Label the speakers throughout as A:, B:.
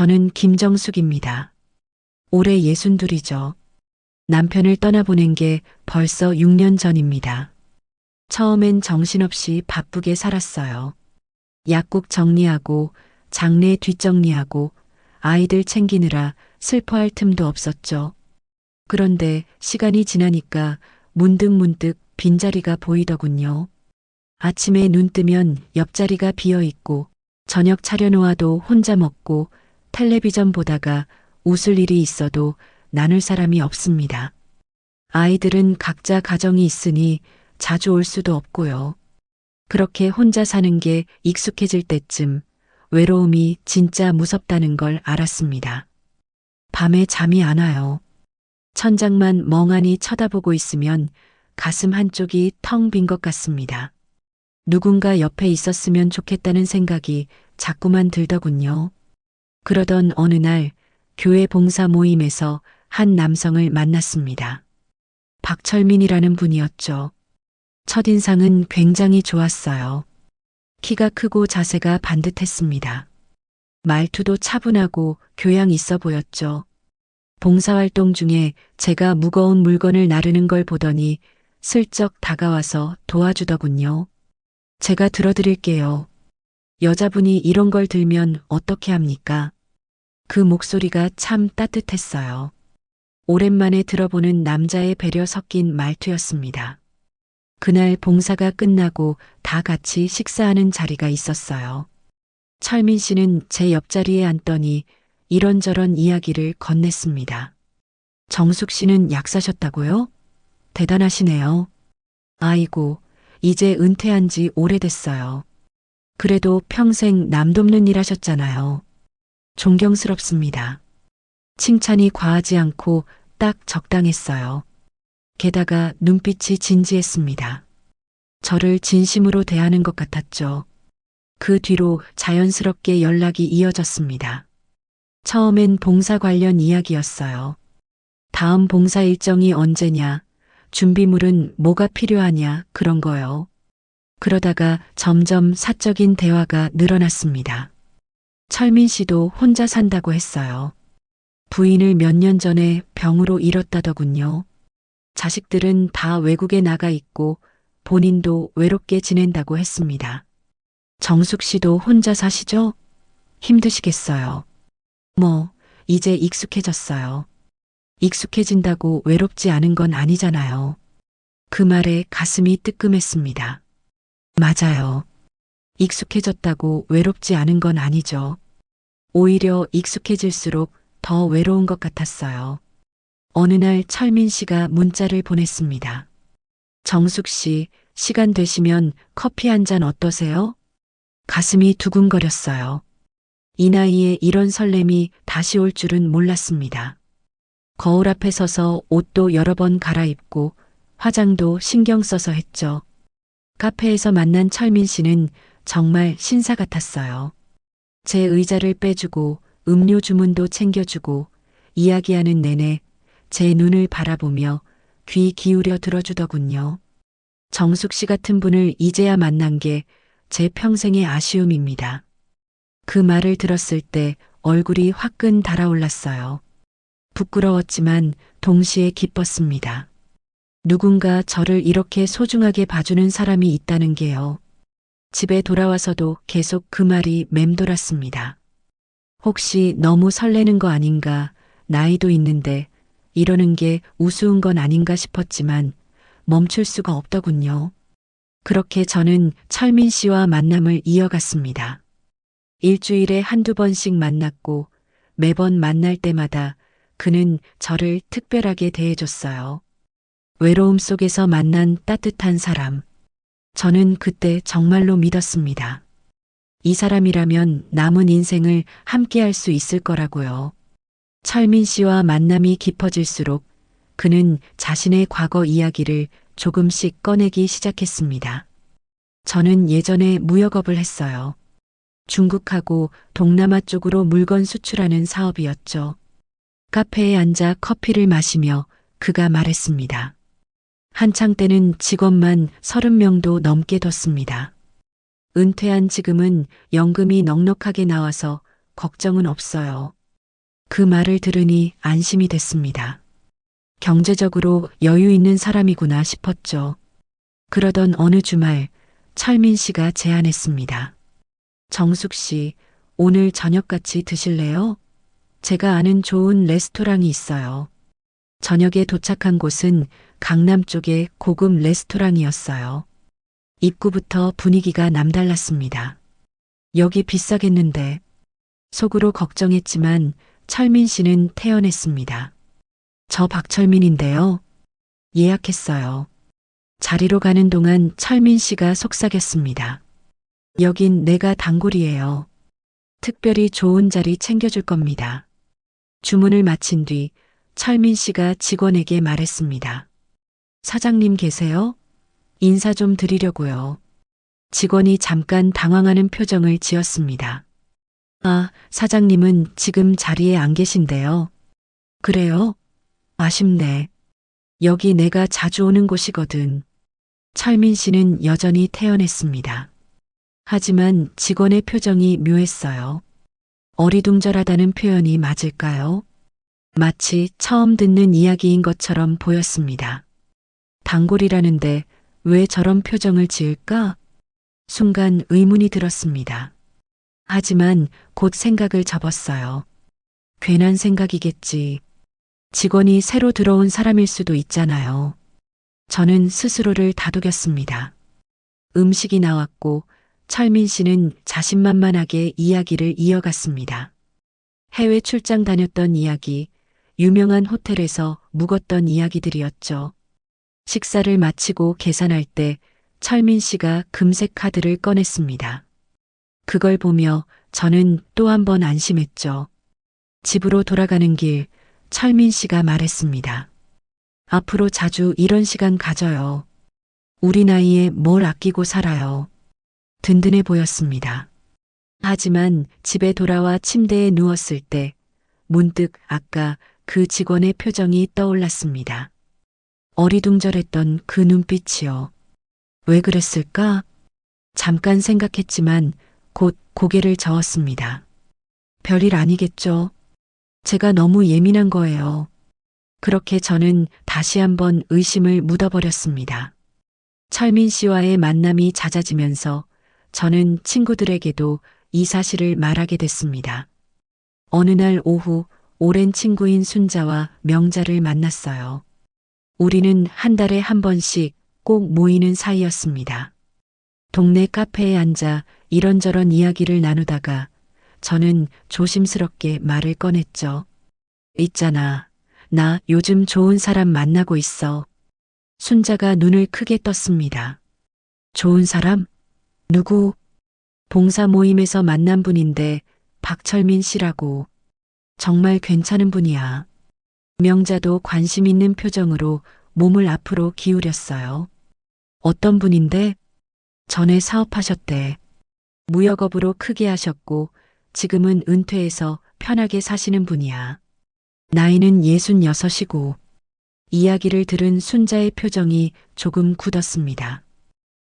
A: 저는 김정숙입니다. 올해 62이죠. 남편을 떠나보낸 게 벌써 6년 전입니다. 처음엔 정신없이 바쁘게 살았어요. 약국 정리하고 장례 뒷정리하고 아이들 챙기느라 슬퍼할 틈도 없었죠. 그런데 시간이 지나니까 문득문득 빈자리가 보이더군요. 아침에 눈 뜨면 옆자리가 비어 있고 저녁 차려놓아도 혼자 먹고 텔레비전 보다가 웃을 일이 있어도 나눌 사람이 없습니다. 아이들은 각자 가정이 있으니 자주 올 수도 없고요. 그렇게 혼자 사는 게 익숙해질 때쯤 외로움이 진짜 무섭다는 걸 알았습니다. 밤에 잠이 안 와요. 천장만 멍하니 쳐다보고 있으면 가슴 한쪽이 텅 빈 것 같습니다. 누군가 옆에 있었으면 좋겠다는 생각이 자꾸만 들더군요. 그러던 어느 날 교회 봉사 모임에서 한 남성을 만났습니다. 박철민이라는 분이었죠. 첫인상은 굉장히 좋았어요. 키가 크고 자세가 반듯했습니다. 말투도 차분하고 교양 있어 보였죠. 봉사활동 중에 제가 무거운 물건을 나르는 걸 보더니 슬쩍 다가와서 도와주더군요. 제가 들어드릴게요. 여자분이 이런 걸 들면 어떻게 합니까? 그 목소리가 참 따뜻했어요. 오랜만에 들어보는 남자의 배려 섞인 말투였습니다. 그날 봉사가 끝나고 다 같이 식사하는 자리가 있었어요. 철민 씨는 제 옆자리에 앉더니 이런저런 이야기를 건넸습니다. 정숙 씨는 약 사셨다고요? 대단하시네요. 아이고, 이제 은퇴한 지 오래됐어요. 그래도 평생 남 돕는 일 하셨잖아요. 존경스럽습니다. 칭찬이 과하지 않고 딱 적당했어요. 게다가 눈빛이 진지했습니다. 저를 진심으로 대하는 것 같았죠. 그 뒤로 자연스럽게 연락이 이어졌습니다. 처음엔 봉사 관련 이야기였어요. 다음 봉사 일정이 언제냐, 준비물은 뭐가 필요하냐, 그런 거요. 그러다가 점점 사적인 대화가 늘어났습니다. 철민 씨도 혼자 산다고 했어요. 부인을 몇 년 전에 병으로 잃었다더군요. 자식들은 다 외국에 나가 있고 본인도 외롭게 지낸다고 했습니다. 정숙 씨도 혼자 사시죠? 힘드시겠어요. 이제 익숙해졌어요. 익숙해진다고 외롭지 않은 건 아니잖아요. 그 말에 가슴이 뜨끔했습니다. 맞아요. 익숙해졌다고 외롭지 않은 건 아니죠. 오히려 익숙해질수록 더 외로운 것 같았어요. 어느 날 철민 씨가 문자를 보냈습니다. 정숙 씨, 시간 되시면 커피 한 잔 어떠세요? 가슴이 두근거렸어요. 이 나이에 이런 설렘이 다시 올 줄은 몰랐습니다. 거울 앞에 서서 옷도 여러 번 갈아입고 화장도 신경 써서 했죠. 카페에서 만난 철민 씨는 정말 신사 같았어요. 제 의자를 빼주고 음료 주문도 챙겨주고 이야기하는 내내 제 눈을 바라보며 귀 기울여 들어주더군요. 정숙 씨 같은 분을 이제야 만난 게 제 평생의 아쉬움입니다. 그 말을 들었을 때 얼굴이 화끈 달아올랐어요. 부끄러웠지만 동시에 기뻤습니다. 누군가 저를 이렇게 소중하게 봐주는 사람이 있다는 게요. 집에 돌아와서도 계속 그 말이 맴돌았습니다. 혹시 너무 설레는 거 아닌가, 나이도 있는데 이러는 게 우스운 건 아닌가 싶었지만 멈출 수가 없더군요. 그렇게 저는 철민 씨와 만남을 이어갔습니다. 일주일에 한두 번씩 만났고 매번 만날 때마다 그는 저를 특별하게 대해줬어요. 외로움 속에서 만난 따뜻한 사람. 저는 그때 정말로 믿었습니다. 이 사람이라면 남은 인생을 함께 할 수 있을 거라고요. 철민 씨와 만남이 깊어질수록 그는 자신의 과거 이야기를 조금씩 꺼내기 시작했습니다. 저는 예전에 무역업을 했어요. 중국하고 동남아 쪽으로 물건 수출하는 사업이었죠. 카페에 앉아 커피를 마시며 그가 말했습니다. 한창 때는 직원만 30명도 넘게 뒀습니다. 은퇴한 지금은 연금이 넉넉하게 나와서 걱정은 없어요. 그 말을 들으니 안심이 됐습니다. 경제적으로 여유 있는 사람이구나 싶었죠. 그러던 어느 주말 철민 씨가 제안했습니다. 정숙 씨, 오늘 저녁 같이 드실래요? 제가 아는 좋은 레스토랑이 있어요. 저녁에 도착한 곳은 강남 쪽의 고급 레스토랑이었어요. 입구부터 분위기가 남달랐습니다. 여기 비싸겠는데. 속으로 걱정했지만 철민 씨는 태연했습니다. 저 박철민인데요. 예약했어요. 자리로 가는 동안 철민 씨가 속삭였습니다. 여긴 내가 단골이에요. 특별히 좋은 자리 챙겨줄 겁니다. 주문을 마친 뒤 철민 씨가 직원에게 말했습니다. 사장님 계세요? 인사 좀 드리려고요. 직원이 잠깐 당황하는 표정을 지었습니다. 아, 사장님은 지금 자리에 안 계신데요. 그래요? 아쉽네. 여기 내가 자주 오는 곳이거든. 철민 씨는 여전히 태연했습니다. 하지만 직원의 표정이 묘했어요. 어리둥절하다는 표현이 맞을까요? 마치 처음 듣는 이야기인 것처럼 보였습니다. 단골이라는데 왜 저런 표정을 지을까? 순간 의문이 들었습니다. 하지만 곧 생각을 접었어요. 괜한 생각이겠지. 직원이 새로 들어온 사람일 수도 있잖아요. 저는 스스로를 다독였습니다. 음식이 나왔고 철민 씨는 자신만만하게 이야기를 이어갔습니다. 해외 출장 다녔던 이야기, 유명한 호텔에서 묵었던 이야기들이었죠. 식사를 마치고 계산할 때 철민 씨가 금색 카드를 꺼냈습니다. 그걸 보며 저는 또 한 번 안심했죠. 집으로 돌아가는 길, 철민 씨가 말했습니다. 앞으로 자주 이런 시간 가져요. 우리 나이에 뭘 아끼고 살아요. 든든해 보였습니다. 하지만 집에 돌아와 침대에 누웠을 때 문득 아까 그 직원의 표정이 떠올랐습니다. 어리둥절했던 그 눈빛이요. 왜 그랬을까? 잠깐 생각했지만 곧 고개를 저었습니다. 별일 아니겠죠? 제가 너무 예민한 거예요. 그렇게 저는 다시 한번 의심을 묻어버렸습니다. 철민 씨와의 만남이 잦아지면서 저는 친구들에게도 이 사실을 말하게 됐습니다. 어느 날 오후 오랜 친구인 순자와 명자를 만났어요. 우리는 한 달에 한 번씩 꼭 모이는 사이였습니다. 동네 카페에 앉아 이런저런 이야기를 나누다가 저는 조심스럽게 말을 꺼냈죠. 있잖아. 나 요즘 좋은 사람 만나고 있어. 순자가 눈을 크게 떴습니다. 좋은 사람? 누구? 봉사 모임에서 만난 분인데 박철민 씨라고. 정말 괜찮은 분이야. 명자도 관심 있는 표정으로 몸을 앞으로 기울였어요. 어떤 분인데? 전에 사업하셨대. 무역업으로 크게 하셨고 지금은 은퇴해서 편하게 사시는 분이야. 나이는 66이고 이야기를 들은 순자의 표정이 조금 굳었습니다.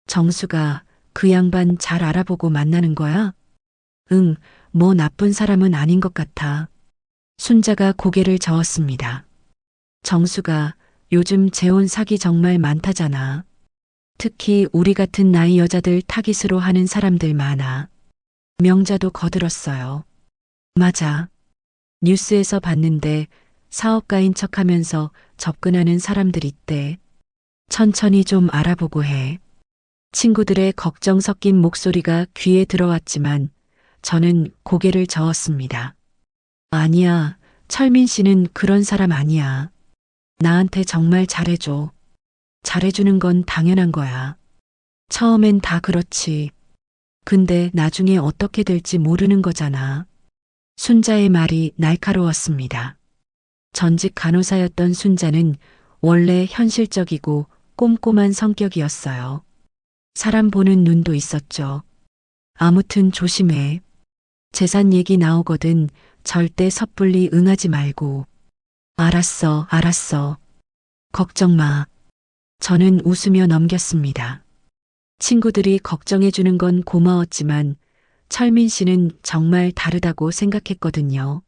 A: 정수가 그 양반 잘 알아보고 만나는 거야? 응, 뭐 나쁜 사람은 아닌 것 같아. 순자가 고개를 저었습니다. 정수가 요즘 재혼 사기 정말 많다잖아. 특히 우리 같은 나이 여자들 타깃으로 하는 사람들 많아. 명자도 거들었어요. 맞아. 뉴스에서 봤는데 사업가인 척하면서 접근하는 사람들 있대. 천천히 좀 알아보고 해. 친구들의 걱정 섞인 목소리가 귀에 들어왔지만 저는 고개를 저었습니다. 아니야, 철민 씨는 그런 사람 아니야. 나한테 정말 잘해줘. 잘해주는 건 당연한 거야. 처음엔 다 그렇지. 근데 나중에 어떻게 될지 모르는 거잖아. 순자의 말이 날카로웠습니다. 전직 간호사였던 순자는 원래 현실적이고 꼼꼼한 성격이었어요. 사람 보는 눈도 있었죠. 아무튼 조심해. 재산 얘기 나오거든 절대 섣불리 응하지 말고. 알았어, 알았어. 걱정 마. 저는 웃으며 넘겼습니다. 친구들이 걱정해주는 건 고마웠지만 철민 씨는 정말 다르다고 생각했거든요.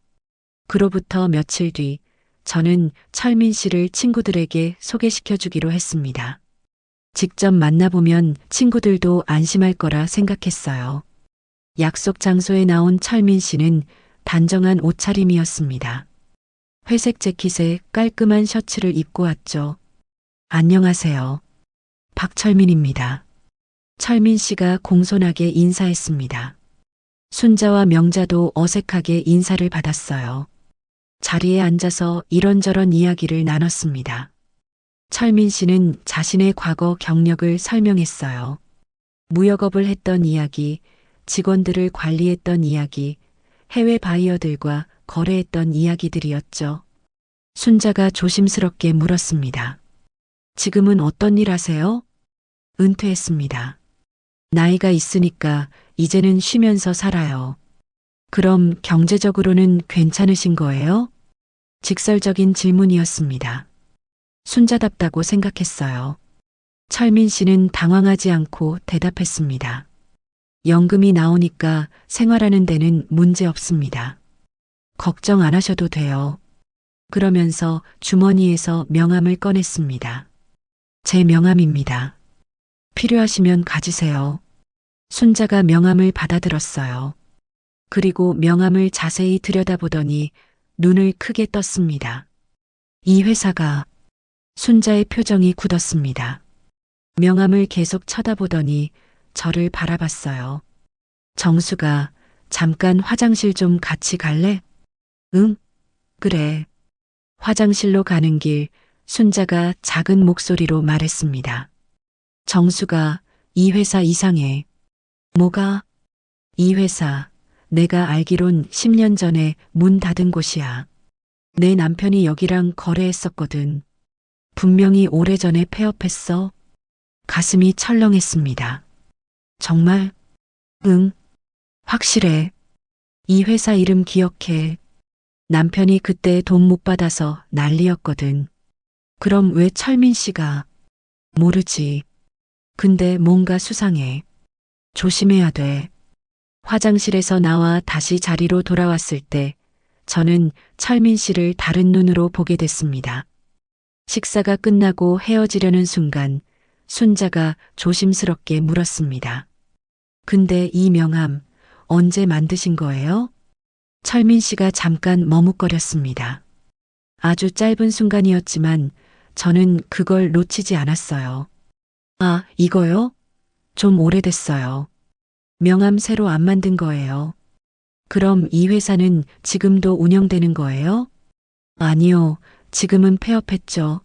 A: 그로부터 며칠 뒤 저는 철민 씨를 친구들에게 소개시켜 주기로 했습니다. 직접 만나보면 친구들도 안심할 거라 생각했어요. 약속 장소에 나온 철민 씨는 단정한 옷차림이었습니다. 회색 재킷에 깔끔한 셔츠를 입고 왔죠. 안녕하세요. 박철민입니다. 철민 씨가 공손하게 인사했습니다. 순자와 명자도 어색하게 인사를 받았어요. 자리에 앉아서 이런저런 이야기를 나눴습니다. 철민 씨는 자신의 과거 경력을 설명했어요. 무역업을 했던 이야기, 직원들을 관리했던 이야기, 해외 바이어들과 거래했던 이야기들이었죠. 순자가 조심스럽게 물었습니다. 지금은 어떤 일 하세요? 은퇴했습니다. 나이가 있으니까 이제는 쉬면서 살아요. 그럼 경제적으로는 괜찮으신 거예요? 직설적인 질문이었습니다. 순자답다고 생각했어요. 철민 씨는 당황하지 않고 대답했습니다. 연금이 나오니까 생활하는 데는 문제 없습니다. 걱정 안 하셔도 돼요. 그러면서 주머니에서 명함을 꺼냈습니다. 제 명함입니다. 필요하시면 가지세요. 순자가 명함을 받아들었어요. 그리고 명함을 자세히 들여다보더니 눈을 크게 떴습니다. 이 회사가 순자의 표정이 굳었습니다. 명함을 계속 쳐다보더니 저를 바라봤어요. 정수가 잠깐 화장실 좀 같이 갈래? 응, 그래. 화장실로 가는 길 순자가 작은 목소리로 말했습니다. 정수가 이 회사 이상해. 뭐가? 이 회사 내가 알기론 10년 전에 문 닫은 곳이야. 내 남편이 여기랑 거래했었거든. 분명히 오래전에 폐업했어. 가슴이 철렁했습니다. 정말? 응, 확실해. 이 회사 이름 기억해. 남편이 그때 돈 못 받아서 난리였거든. 그럼 왜 철민 씨가? 모르지. 근데 뭔가 수상해. 조심해야 돼. 화장실에서 나와 다시 자리로 돌아왔을 때 저는 철민 씨를 다른 눈으로 보게 됐습니다. 식사가 끝나고 헤어지려는 순간 순자가 조심스럽게 물었습니다. 근데 이 명함 언제 만드신 거예요? 철민 씨가 잠깐 머뭇거렸습니다. 아주 짧은 순간이었지만 저는 그걸 놓치지 않았어요. 아, 이거요? 좀 오래됐어요. 명함 새로 안 만든 거예요. 그럼 이 회사는 지금도 운영되는 거예요? 아니요, 지금은 폐업했죠.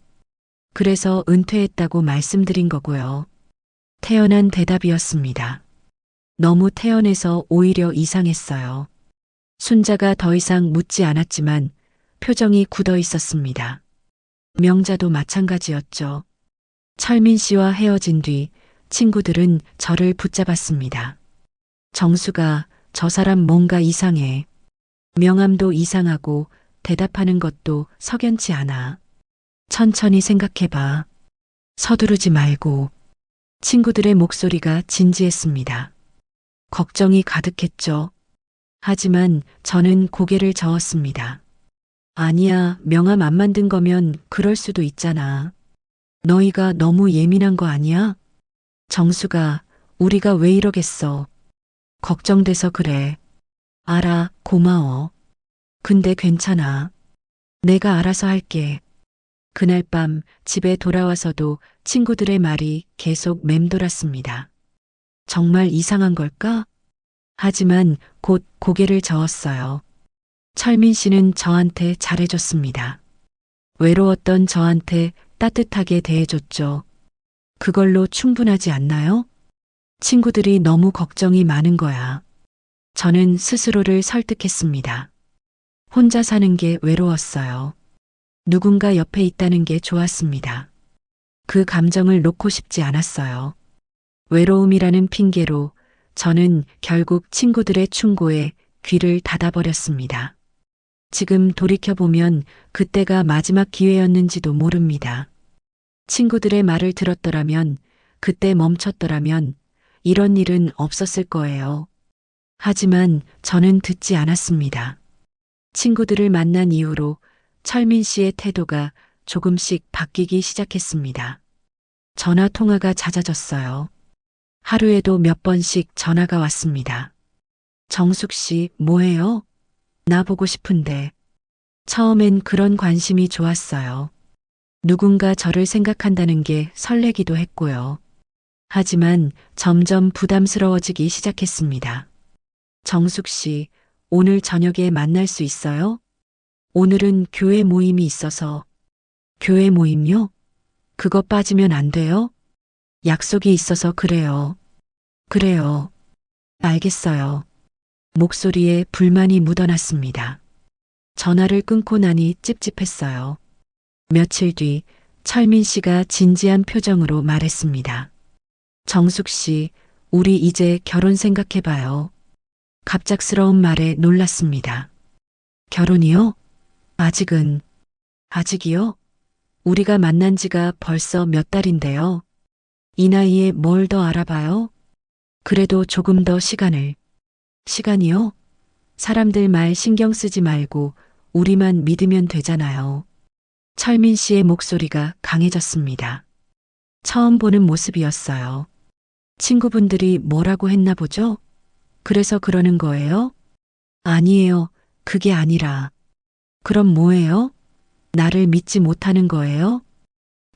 A: 그래서 은퇴했다고 말씀드린 거고요. 태연한 대답이었습니다. 너무 태연해서 오히려 이상했어요. 순자가 더 이상 묻지 않았지만 표정이 굳어 있었습니다. 명자도 마찬가지였죠. 철민 씨와 헤어진 뒤 친구들은 저를 붙잡았습니다. 정수가 저 사람 뭔가 이상해. 명함도 이상하고 대답하는 것도 석연치 않아. 천천히 생각해봐. 서두르지 말고. 친구들의 목소리가 진지했습니다. 걱정이 가득했죠. 하지만 저는 고개를 저었습니다. 아니야, 명함 안 만든 거면 그럴 수도 있잖아. 너희가 너무 예민한 거 아니야? 정수가 우리가 왜 이러겠어. 걱정돼서 그래. 알아, 고마워. 근데 괜찮아. 내가 알아서 할게. 그날 밤 집에 돌아와서도 친구들의 말이 계속 맴돌았습니다. 정말 이상한 걸까? 하지만 곧 고개를 저었어요. 철민 씨는 저한테 잘해줬습니다. 외로웠던 저한테 따뜻하게 대해줬죠. 그걸로 충분하지 않나요? 친구들이 너무 걱정이 많은 거야. 저는 스스로를 설득했습니다. 혼자 사는 게 외로웠어요. 누군가 옆에 있다는 게 좋았습니다. 그 감정을 놓고 싶지 않았어요. 외로움이라는 핑계로 저는 결국 친구들의 충고에 귀를 닫아버렸습니다. 지금 돌이켜보면 그때가 마지막 기회였는지도 모릅니다. 친구들의 말을 들었더라면, 그때 멈췄더라면 이런 일은 없었을 거예요. 하지만 저는 듣지 않았습니다. 친구들을 만난 이후로 철민 씨의 태도가 조금씩 바뀌기 시작했습니다. 전화 통화가 잦아졌어요. 하루에도 몇 번씩 전화가 왔습니다. 정숙 씨, 뭐해요? 나 보고 싶은데. 처음엔 그런 관심이 좋았어요. 누군가 저를 생각한다는 게 설레기도 했고요. 하지만 점점 부담스러워지기 시작했습니다. 정숙 씨, 오늘 저녁에 만날 수 있어요? 오늘은 교회 모임이 있어서. 교회 모임요? 그거 빠지면 안 돼요? 약속이 있어서 그래요. 그래요. 알겠어요. 목소리에 불만이 묻어났습니다. 전화를 끊고 나니 찝찝했어요. 며칠 뒤 철민 씨가 진지한 표정으로 말했습니다. 정숙 씨, 우리 이제 결혼 생각해봐요. 갑작스러운 말에 놀랐습니다. 결혼이요? 아직이요? 우리가 만난 지가 벌써 몇 달인데요. 이 나이에 뭘 더 알아봐요? 그래도 조금 더 시간이요? 사람들 말 신경 쓰지 말고 우리만 믿으면 되잖아요. 철민 씨의 목소리가 강해졌습니다. 처음 보는 모습이었어요. 친구분들이 뭐라고 했나 보죠? 그래서 그러는 거예요? 아니에요. 그게 아니라. 그럼 뭐예요? 나를 믿지 못하는 거예요?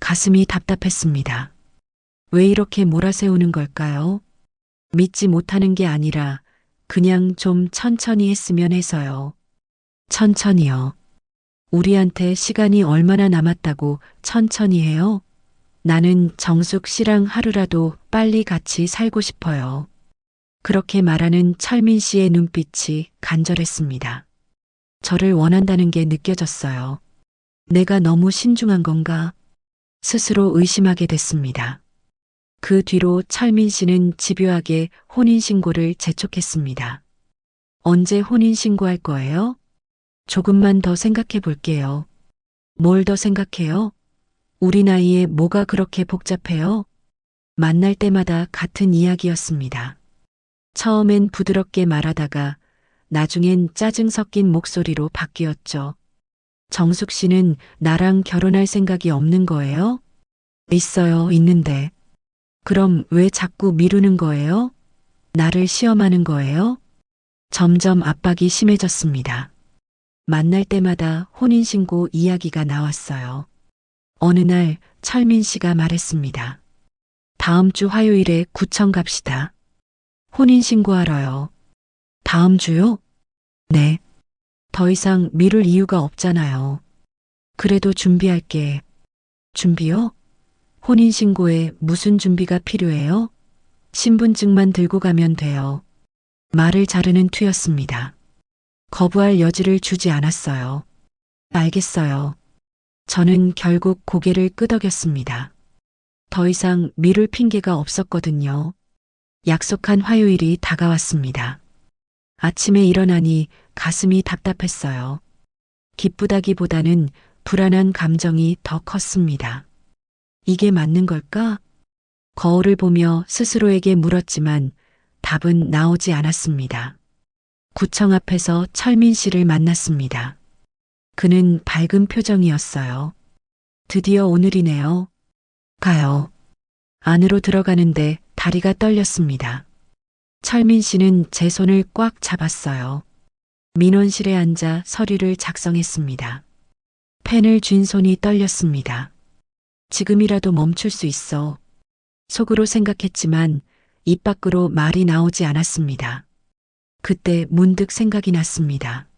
A: 가슴이 답답했습니다. 왜 이렇게 몰아세우는 걸까요? 믿지 못하는 게 아니라 그냥 좀 천천히 했으면 해서요. 천천히요. 우리한테 시간이 얼마나 남았다고 천천히 해요? 나는 정숙 씨랑 하루라도 빨리 같이 살고 싶어요. 그렇게 말하는 철민 씨의 눈빛이 간절했습니다. 저를 원한다는 게 느껴졌어요. 내가 너무 신중한 건가? 스스로 의심하게 됐습니다. 그 뒤로 철민 씨는 집요하게 혼인신고를 재촉했습니다. 언제 혼인신고할 거예요? 조금만 더 생각해 볼게요. 뭘 더 생각해요? 우리 나이에 뭐가 그렇게 복잡해요? 만날 때마다 같은 이야기였습니다. 처음엔 부드럽게 말하다가 나중엔 짜증 섞인 목소리로 바뀌었죠. 정숙 씨는 나랑 결혼할 생각이 없는 거예요? 있는데. 그럼 왜 자꾸 미루는 거예요? 나를 시험하는 거예요? 점점 압박이 심해졌습니다. 만날 때마다 혼인신고 이야기가 나왔어요. 어느 날 철민 씨가 말했습니다. 다음 주 화요일에 구청 갑시다. 혼인신고하러요. 다음 주요? 네. 더 이상 미룰 이유가 없잖아요. 그래도 준비할게. 준비요? 혼인신고에 무슨 준비가 필요해요? 신분증만 들고 가면 돼요. 말을 자르는 투였습니다. 거부할 여지를 주지 않았어요. 알겠어요. 저는 결국 고개를 끄덕였습니다. 더 이상 미룰 핑계가 없었거든요. 약속한 화요일이 다가왔습니다. 아침에 일어나니 가슴이 답답했어요. 기쁘다기보다는 불안한 감정이 더 컸습니다. 이게 맞는 걸까? 거울을 보며 스스로에게 물었지만 답은 나오지 않았습니다. 구청 앞에서 철민 씨를 만났습니다. 그는 밝은 표정이었어요. 드디어 오늘이네요. 가요. 안으로 들어가는데 다리가 떨렸습니다. 철민 씨는 제 손을 꽉 잡았어요. 민원실에 앉아 서류를 작성했습니다. 펜을 쥔 손이 떨렸습니다. 지금이라도 멈출 수 있어. 속으로 생각했지만 입 밖으로 말이 나오지 않았습니다. 그때 문득 생각이 났습니다.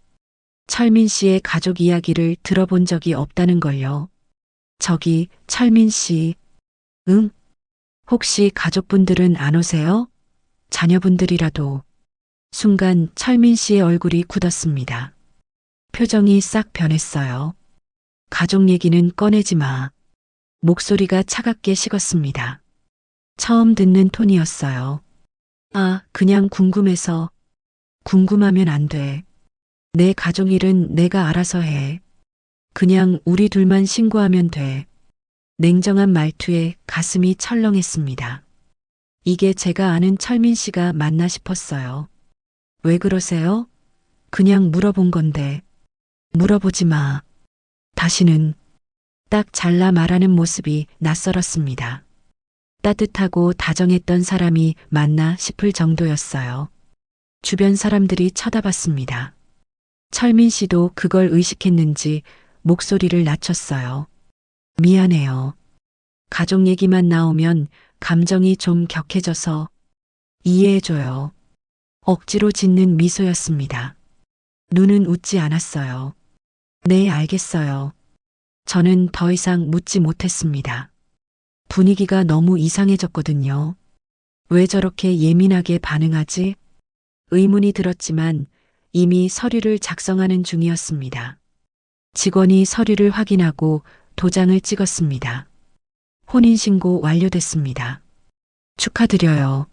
A: 철민 씨의 가족 이야기를 들어본 적이 없다는 걸요. 저기 철민 씨. 응? 혹시 가족분들은 안 오세요? 자녀분들이라도. 순간 철민 씨의 얼굴이 굳었습니다. 표정이 싹 변했어요. 가족 얘기는 꺼내지 마. 목소리가 차갑게 식었습니다. 처음 듣는 톤이었어요. 아, 그냥 궁금해서. 궁금하면 안 돼. 내 가족 일은 내가 알아서 해. 그냥 우리 둘만 신고하면 돼. 냉정한 말투에 가슴이 철렁했습니다. 이게 제가 아는 철민 씨가 맞나 싶었어요. 왜 그러세요? 그냥 물어본 건데. 물어보지 마. 다시는. 딱 잘라 말하는 모습이 낯설었습니다. 따뜻하고 다정했던 사람이 맞나 싶을 정도였어요. 주변 사람들이 쳐다봤습니다. 철민 씨도 그걸 의식했는지 목소리를 낮췄어요. 미안해요. 가족 얘기만 나오면 감정이 좀 격해져서 이해해줘요. 억지로 짓는 미소였습니다. 눈은 웃지 않았어요. 네, 알겠어요. 저는 더 이상 묻지 못했습니다. 분위기가 너무 이상해졌거든요. 왜 저렇게 예민하게 반응하지? 의문이 들었지만 이미 서류를 작성하는 중이었습니다. 직원이 서류를 확인하고 도장을 찍었습니다. 혼인신고 완료됐습니다. 축하드려요.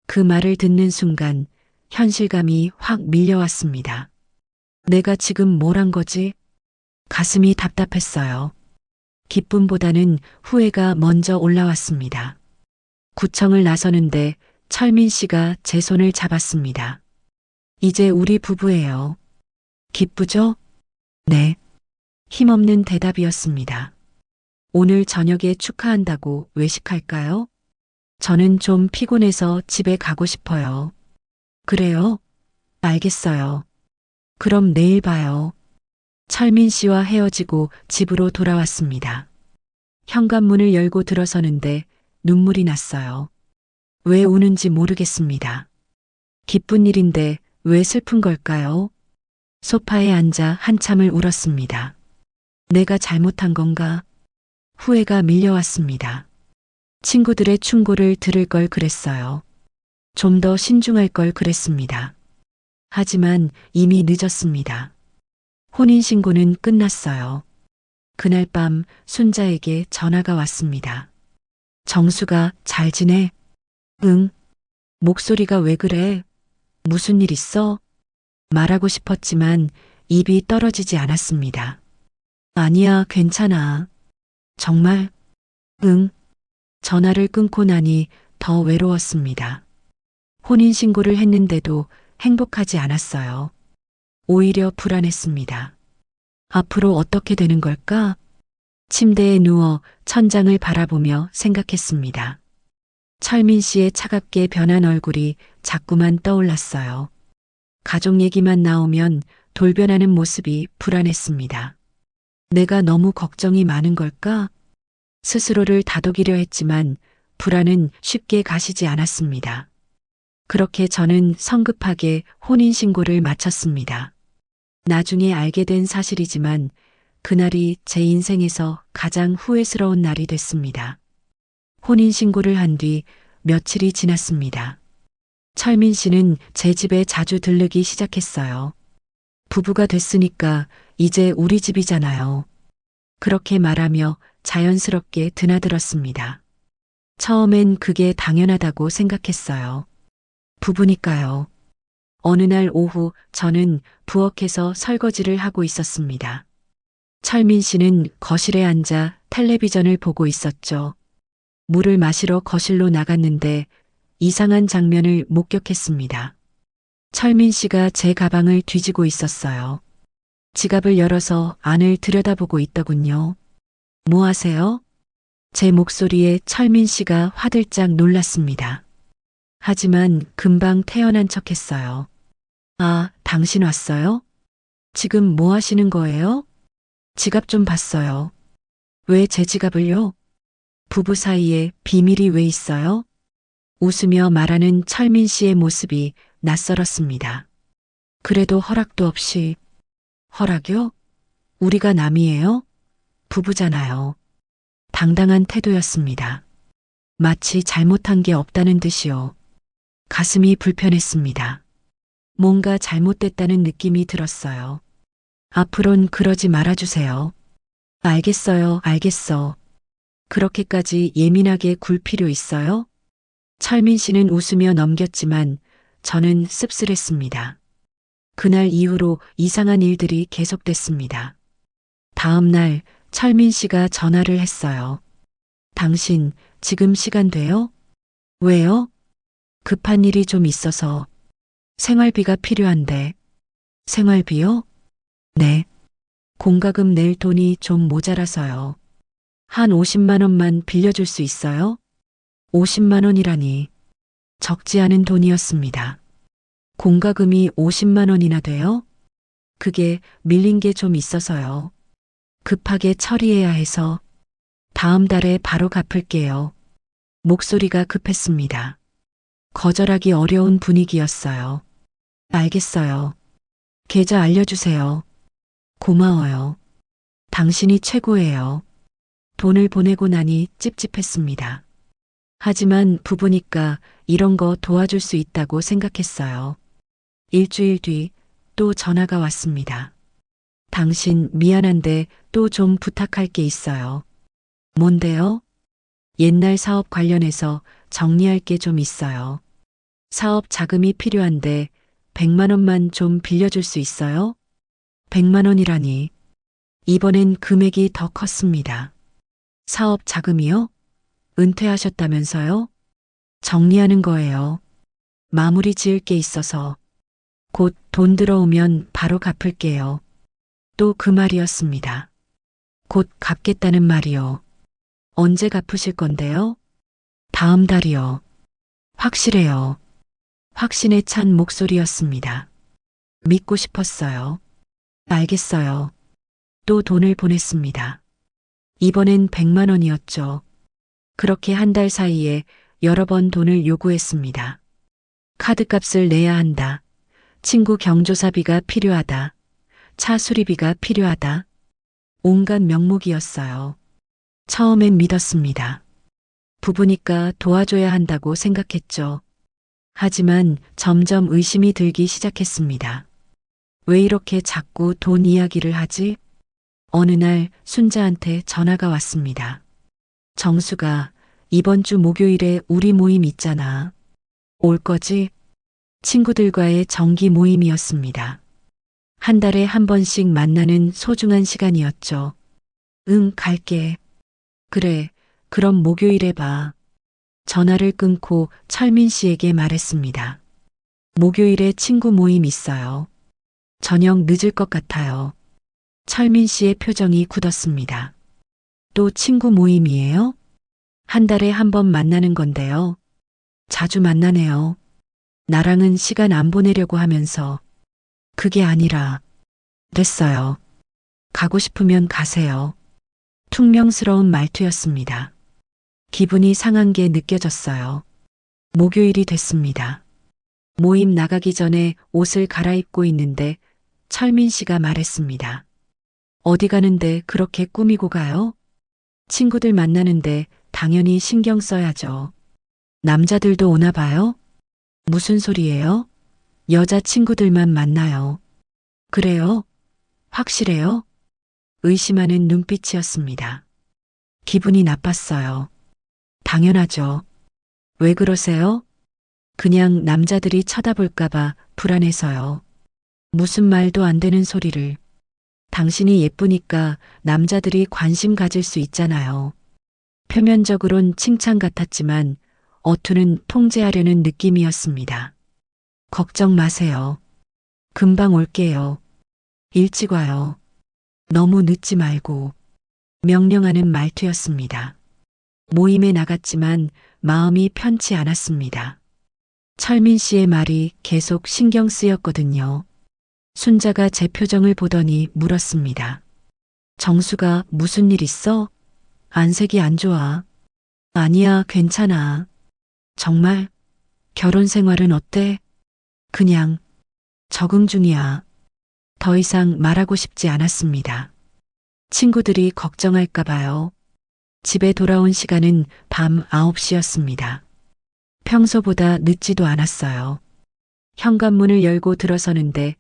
A: 그 말을 듣는 순간 현실감이 확 밀려왔습니다. 내가 지금 뭘 한 거지? 가슴이 답답했어요. 기쁨보다는 후회가 먼저 올라왔습니다. 구청을 나서는데 철민 씨가 제 손을 잡았습니다. 이제 우리 부부예요. 기쁘죠? 네. 힘없는 대답이었습니다. 오늘 저녁에 축하한다고 외식할까요? 저는 좀 피곤해서 집에 가고 싶어요. 그래요? 알겠어요. 그럼 내일 봐요. 철민 씨와 헤어지고 집으로 돌아왔습니다. 현관문을 열고 들어서는데 눈물이 났어요. 왜 우는지 모르겠습니다. 기쁜 일인데 왜 슬픈 걸까요? 소파에 앉아 한참을 울었습니다. 내가 잘못한 건가? 후회가 밀려왔습니다. 친구들의 충고를 들을 걸 그랬어요. 좀 더 신중할 걸 그랬습니다. 하지만 이미 늦었습니다. 혼인신고는 끝났어요. 그날 밤 순자에게 전화가 왔습니다. 정수가 잘 지내? 응. 목소리가 왜 그래? 무슨 일 있어? 말하고 싶었지만 입이 떨어지지 않았습니다. 아니야, 괜찮아. 정말? 응. 전화를 끊고 나니 더 외로웠습니다. 혼인신고를 했는데도 행복하지 않았어요. 오히려 불안했습니다. 앞으로 어떻게 되는 걸까? 침대에 누워 천장을 바라보며 생각했습니다. 철민 씨의 차갑게 변한 얼굴이 자꾸만 떠올랐어요. 가족 얘기만 나오면 돌변하는 모습이 불안했습니다. 내가 너무 걱정이 많은 걸까? 스스로를 다독이려 했지만 불안은 쉽게 가시지 않았습니다. 그렇게 저는 성급하게 혼인신고를 마쳤습니다. 나중에 알게 된 사실이지만 그날이 제 인생에서 가장 후회스러운 날이 됐습니다. 혼인신고를 한 뒤 며칠이 지났습니다. 철민 씨는 제 집에 자주 들르기 시작했어요. 부부가 됐으니까 이제 우리 집이잖아요. 그렇게 말하며 자연스럽게 드나들었습니다. 처음엔 그게 당연하다고 생각했어요. 부부니까요. 어느 날 오후 저는 부엌에서 설거지를 하고 있었습니다. 철민 씨는 거실에 앉아 텔레비전을 보고 있었죠. 물을 마시러 거실로 나갔는데 이상한 장면을 목격했습니다. 철민 씨가 제 가방을 뒤지고 있었어요. 지갑을 열어서 안을 들여다보고 있더군요. 뭐 하세요? 제 목소리에 철민 씨가 화들짝 놀랐습니다. 하지만 금방 태어난 척했어요. 아, 당신 왔어요? 지금 뭐 하시는 거예요? 지갑 좀 봤어요. 왜 제 지갑을요? 부부 사이에 비밀이 왜 있어요? 웃으며 말하는 철민 씨의 모습이 낯설었습니다. 그래도 허락도 없이. 허락이요? 우리가 남이에요? 부부잖아요. 당당한 태도였습니다. 마치 잘못한 게 없다는 듯이요. 가슴이 불편했습니다. 뭔가 잘못됐다는 느낌이 들었어요. 앞으론 그러지 말아주세요. 알겠어요, 알겠어. 그렇게까지 예민하게 굴 필요 있어요? 철민 씨는 웃으며 넘겼지만 저는 씁쓸했습니다. 그날 이후로 이상한 일들이 계속됐습니다. 다음 날 철민 씨가 전화를 했어요. 당신 지금 시간 돼요? 왜요? 급한 일이 좀 있어서. 생활비가 필요한데. 생활비요? 네. 공과금 낼 돈이 좀 모자라서요. 한 50만 원만 빌려줄 수 있어요? 50만 원이라니. 적지 않은 돈이었습니다. 공과금이 50만 원이나 돼요? 그게 밀린 게 좀 있어서요. 급하게 처리해야 해서 다음 달에 바로 갚을게요. 목소리가 급했습니다. 거절하기 어려운 분위기였어요. 알겠어요. 계좌 알려주세요. 고마워요. 당신이 최고예요. 돈을 보내고 나니 찝찝했습니다. 하지만 부부니까 이런 거 도와줄 수 있다고 생각했어요. 일주일 뒤 또 전화가 왔습니다. 당신 미안한데 또 좀 부탁할 게 있어요. 뭔데요? 옛날 사업 관련해서 정리할 게 좀 있어요. 사업 자금이 필요한데 100만 원만 좀 빌려줄 수 있어요? 100만 원이라니. 이번엔 금액이 더 컸습니다. 사업 자금이요? 은퇴하셨다면서요? 정리하는 거예요. 마무리 지을 게 있어서. 곧 돈 들어오면 바로 갚을게요. 또 그 말이었습니다. 곧 갚겠다는 말이요. 언제 갚으실 건데요? 다음 달이요. 확실해요. 확신에 찬 목소리였습니다. 믿고 싶었어요. 알겠어요. 또 돈을 보냈습니다. 이번엔 100만 원이었죠. 그렇게 한 달 사이에 여러 번 돈을 요구했습니다. 카드값을 내야 한다. 친구 경조사비가 필요하다. 차 수리비가 필요하다. 온갖 명목이었어요. 처음엔 믿었습니다. 부부니까 도와줘야 한다고 생각했죠. 하지만 점점 의심이 들기 시작했습니다. 왜 이렇게 자꾸 돈 이야기를 하지? 어느 날 순자한테 전화가 왔습니다. 정수가 이번 주 목요일에 우리 모임 있잖아. 올 거지? 친구들과의 정기 모임이었습니다. 한 달에 한 번씩 만나는 소중한 시간이었죠. 응, 갈게. 그래, 그럼 목요일에 봐. 전화를 끊고 철민 씨에게 말했습니다. 목요일에 친구 모임 있어요. 저녁 늦을 것 같아요. 철민 씨의 표정이 굳었습니다. 또 친구 모임이에요? 한 달에 한 번 만나는 건데요. 자주 만나네요. 나랑은 시간 안 보내려고 하면서. 그게 아니라. 됐어요. 가고 싶으면 가세요. 퉁명스러운 말투였습니다. 기분이 상한 게 느껴졌어요. 목요일이 됐습니다. 모임 나가기 전에 옷을 갈아입고 있는데 철민 씨가 말했습니다. 어디 가는데 그렇게 꾸미고 가요? 친구들 만나는데 당연히 신경 써야죠. 남자들도 오나 봐요? 무슨 소리예요? 여자 친구들만 만나요. 그래요? 확실해요? 의심하는 눈빛이었습니다. 기분이 나빴어요. 당연하죠. 왜 그러세요? 그냥 남자들이 쳐다볼까봐 불안해서요. 무슨 말도 안 되는 소리를. 당신이 예쁘니까 남자들이 관심 가질 수 있잖아요. 표면적으론 칭찬 같았지만 어투는 통제하려는 느낌이었습니다. 걱정 마세요. 금방 올게요. 일찍 와요. 너무 늦지 말고. 명령하는 말투였습니다. 모임에 나갔지만 마음이 편치 않았습니다. 철민 씨의 말이 계속 신경 쓰였거든요. 순자가 제 표정을 보더니 물었습니다. 정수가 무슨 일 있어? 안색이 안 좋아. 아니야, 괜찮아. 정말? 결혼 생활은 어때? 그냥 적응 중이야. 더 이상 말하고 싶지 않았습니다. 친구들이 걱정할까 봐요. 집에 돌아온 시간은 밤 9시였습니다. 평소보다 늦지도 않았어요. 현관문을 열고 들어서는데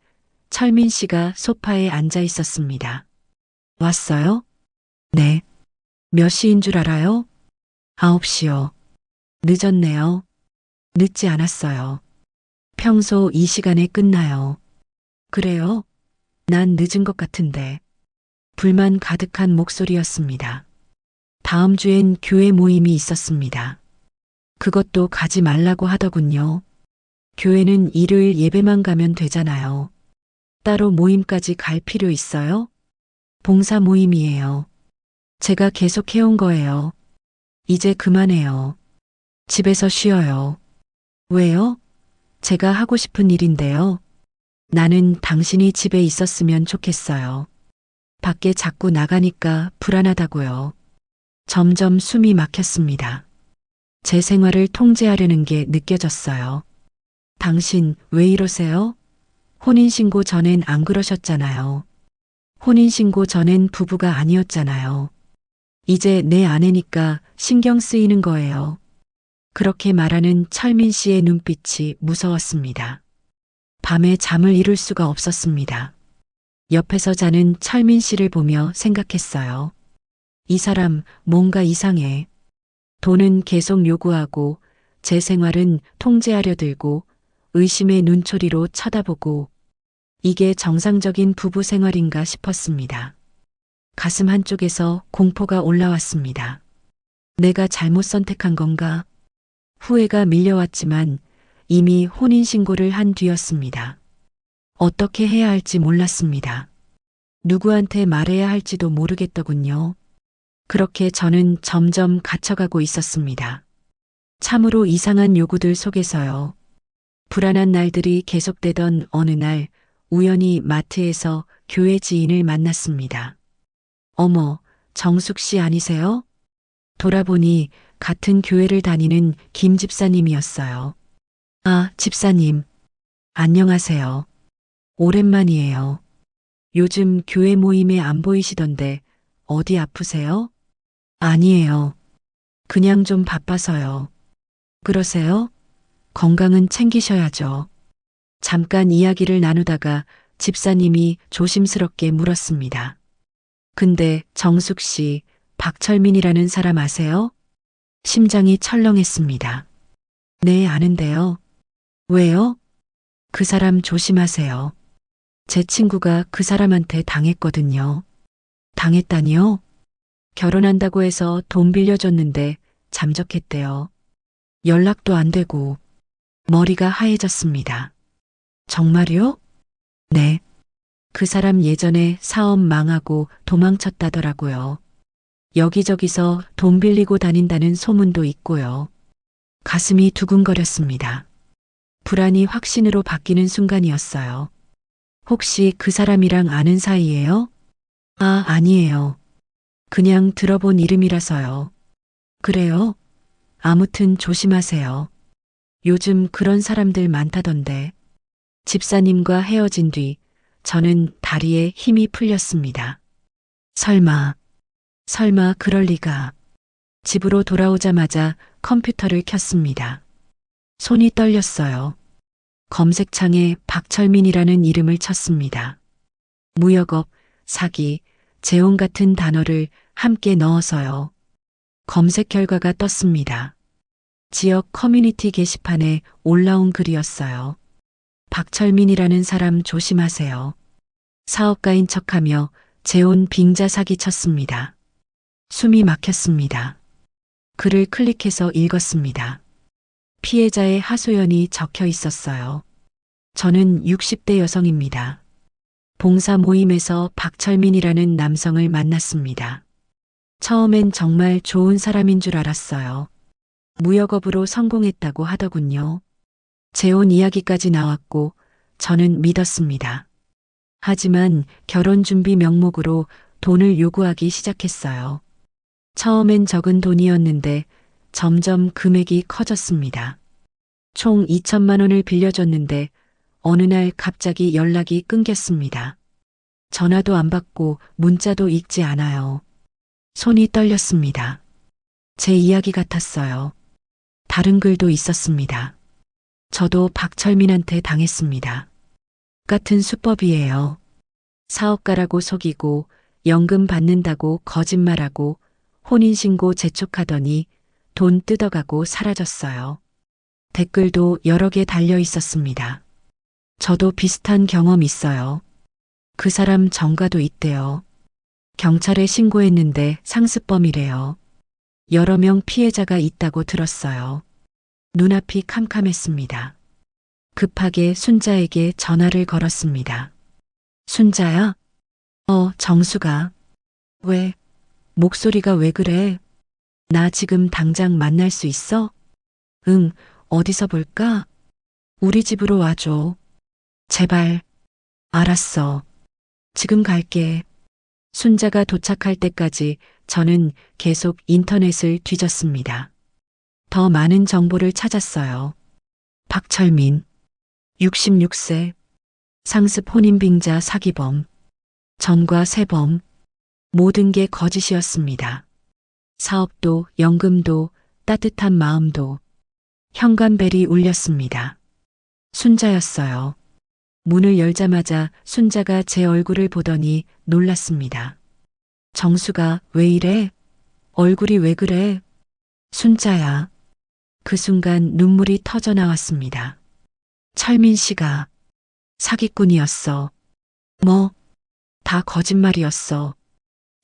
A: 철민 씨가 소파에 앉아 있었습니다. 왔어요? 네. 몇 시인 줄 알아요? 9시요. 늦었네요. 늦지 않았어요. 평소 이 시간에 끝나요. 그래요? 난 늦은 것 같은데. 불만 가득한 목소리였습니다. 다음 주엔 교회 모임이 있었습니다. 그것도 가지 말라고 하더군요. 교회는 일요일 예배만 가면 되잖아요. 따로 모임까지 갈 필요 있어요? 봉사 모임이에요. 제가 계속 해온 거예요. 이제 그만해요. 집에서 쉬어요. 왜요? 제가 하고 싶은 일인데요. 나는 당신이 집에 있었으면 좋겠어요. 밖에 자꾸 나가니까 불안하다고요. 점점 숨이 막혔습니다. 제 생활을 통제하려는 게 느껴졌어요. 당신 왜 이러세요? 혼인신고 전엔 안 그러셨잖아요. 혼인신고 전엔 부부가 아니었잖아요. 이제 내 아내니까 신경 쓰이는 거예요. 그렇게 말하는 철민 씨의 눈빛이 무서웠습니다. 밤에 잠을 이룰 수가 없었습니다. 옆에서 자는 철민 씨를 보며 생각했어요. 이 사람 뭔가 이상해. 돈은 계속 요구하고 제 생활은 통제하려 들고 의심의 눈초리로 쳐다보고 이게 정상적인 부부 생활인가 싶었습니다. 가슴 한쪽에서 공포가 올라왔습니다. 내가 잘못 선택한 건가? 후회가 밀려왔지만 이미 혼인신고를 한 뒤였습니다. 어떻게 해야 할지 몰랐습니다. 누구한테 말해야 할지도 모르겠더군요. 그렇게 저는 점점 갇혀가고 있었습니다. 참으로 이상한 요구들 속에서요. 불안한 날들이 계속되던 어느 날 우연히 마트에서 교회 지인을 만났습니다. 어머, 정숙 씨 아니세요? 돌아보니 같은 교회를 다니는 김 집사님이었어요. 아, 집사님. 안녕하세요. 오랜만이에요. 요즘 교회 모임에 안 보이시던데 어디 아프세요? 아니에요. 그냥 좀 바빠서요. 그러세요? 건강은 챙기셔야죠. 잠깐 이야기를 나누다가 집사님이 조심스럽게 물었습니다. 근데 정숙 씨, 박철민이라는 사람 아세요? 심장이 철렁했습니다. 네, 아는데요. 왜요? 그 사람 조심하세요. 제 친구가 그 사람한테 당했거든요. 당했다니요? 결혼한다고 해서 돈 빌려줬는데 잠적했대요. 연락도 안 되고 머리가 하얘졌습니다. 정말요? 네. 그 사람 예전에 사업 망하고 도망쳤다더라고요. 여기저기서 돈 빌리고 다닌다는 소문도 있고요. 가슴이 두근거렸습니다. 불안이 확신으로 바뀌는 순간이었어요. 혹시 그 사람이랑 아는 사이예요? 아, 아니에요. 그냥 들어본 이름이라서요. 그래요? 아무튼 조심하세요. 요즘 그런 사람들 많다던데. 집사님과 헤어진 뒤 저는 다리에 힘이 풀렸습니다. 설마 그럴 리가. 집으로 돌아오자마자 컴퓨터를 켰습니다. 손이 떨렸어요. 검색창에 박철민이라는 이름을 쳤습니다. 무역업, 사기, 재혼 같은 단어를 함께 넣어서요. 검색 결과가 떴습니다. 지역 커뮤니티 게시판에 올라온 글이었어요. 박철민이라는 사람 조심하세요. 사업가인 척하며 재혼 빙자 사기 쳤습니다. 숨이 막혔습니다. 글을 클릭해서 읽었습니다. 피해자의 하소연이 적혀 있었어요. 저는 60대 여성입니다. 봉사 모임에서 박철민이라는 남성을 만났습니다. 처음엔 정말 좋은 사람인 줄 알았어요. 무역업으로 성공했다고 하더군요. 재혼 이야기까지 나왔고 저는 믿었습니다. 하지만 결혼 준비 명목으로 돈을 요구하기 시작했어요. 처음엔 적은 돈이었는데 점점 금액이 커졌습니다. 총 2천만 원을 빌려줬는데 어느 날 갑자기 연락이 끊겼습니다. 전화도 안 받고 문자도 읽지 않아요. 손이 떨렸습니다. 제 이야기 같았어요. 다른 글도 있었습니다. 저도 박철민한테 당했습니다. 같은 수법이에요. 사업가라고 속이고 연금 받는다고 거짓말하고 혼인신고 재촉하더니 돈 뜯어가고 사라졌어요. 댓글도 여러 개 달려 있었습니다. 저도 비슷한 경험 있어요. 그 사람 전과도 있대요. 경찰에 신고했는데 상습범이래요. 여러 명 피해자가 있다고 들었어요. 눈앞이 캄캄했습니다. 급하게 순자에게 전화를 걸었습니다. 순자야? 정수가. 왜? 목소리가 왜 그래? 나 지금 당장 만날 수 있어? 응, 어디서 볼까? 우리 집으로 와줘. 제발. 알았어. 지금 갈게. 순자가 도착할 때까지 저는 계속 인터넷을 뒤졌습니다. 더 많은 정보를 찾았어요. 박철민, 66세, 상습 혼인빙자 사기범, 전과 세범, 모든 게 거짓이었습니다. 사업도, 연금도, 따뜻한 마음도, 현관벨이 울렸습니다. 순자였어요. 문을 열자마자 순자가 제 얼굴을 보더니 놀랐습니다. 정수가 왜 이래? 얼굴이 왜 그래? 순자야. 그 순간 눈물이 터져 나왔습니다. 철민 씨가 사기꾼이었어. 뭐? 다 거짓말이었어.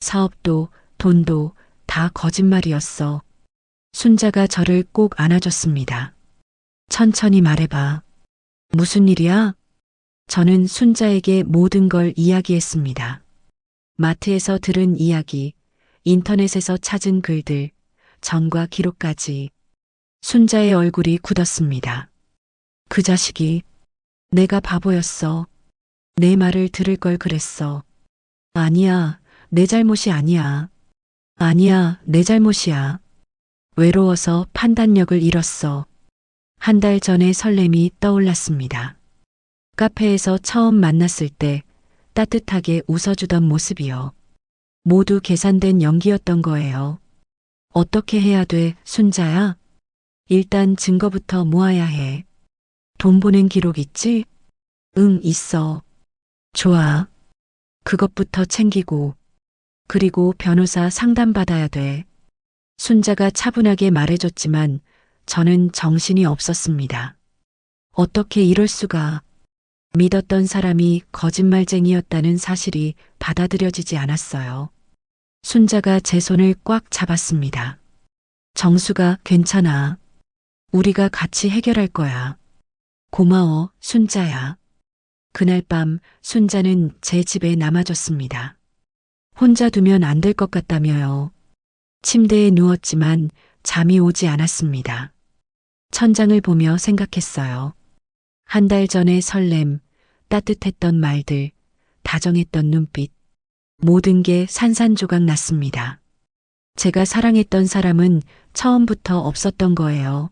A: 사업도, 돈도 다 거짓말이었어. 순자가 저를 꼭 안아줬습니다. 천천히 말해봐. 무슨 일이야? 저는 순자에게 모든 걸 이야기했습니다. 마트에서 들은 이야기, 인터넷에서 찾은 글들, 전과 기록까지. 순자의 얼굴이 굳었습니다. 그 자식이 내가 바보였어. 내 말을 들을 걸 그랬어. 아니야, 내 잘못이 아니야. 아니야, 내 잘못이야. 외로워서 판단력을 잃었어. 한 달 전의 설렘이 떠올랐습니다. 카페에서 처음 만났을 때 따뜻하게 웃어주던 모습이요. 모두 계산된 연기였던 거예요. 어떻게 해야 돼, 순자야? 일단 증거부터 모아야 해. 돈 보낸 기록 있지? 응, 있어. 좋아. 그것부터 챙기고. 그리고 변호사 상담받아야 돼. 순자가 차분하게 말해줬지만 저는 정신이 없었습니다. 어떻게 이럴 수가. 믿었던 사람이 거짓말쟁이였다는 사실이 받아들여지지 않았어요. 순자가 제 손을 꽉 잡았습니다. 정수가 괜찮아. 우리가 같이 해결할 거야. 고마워, 순자야. 그날 밤 순자는 제 집에 남아줬습니다. 혼자 두면 안 될 것 같다며요. 침대에 누웠지만 잠이 오지 않았습니다. 천장을 보며 생각했어요. 한 달 전의 설렘, 따뜻했던 말들, 다정했던 눈빛, 모든 게 산산조각 났습니다. 제가 사랑했던 사람은 처음부터 없었던 거예요.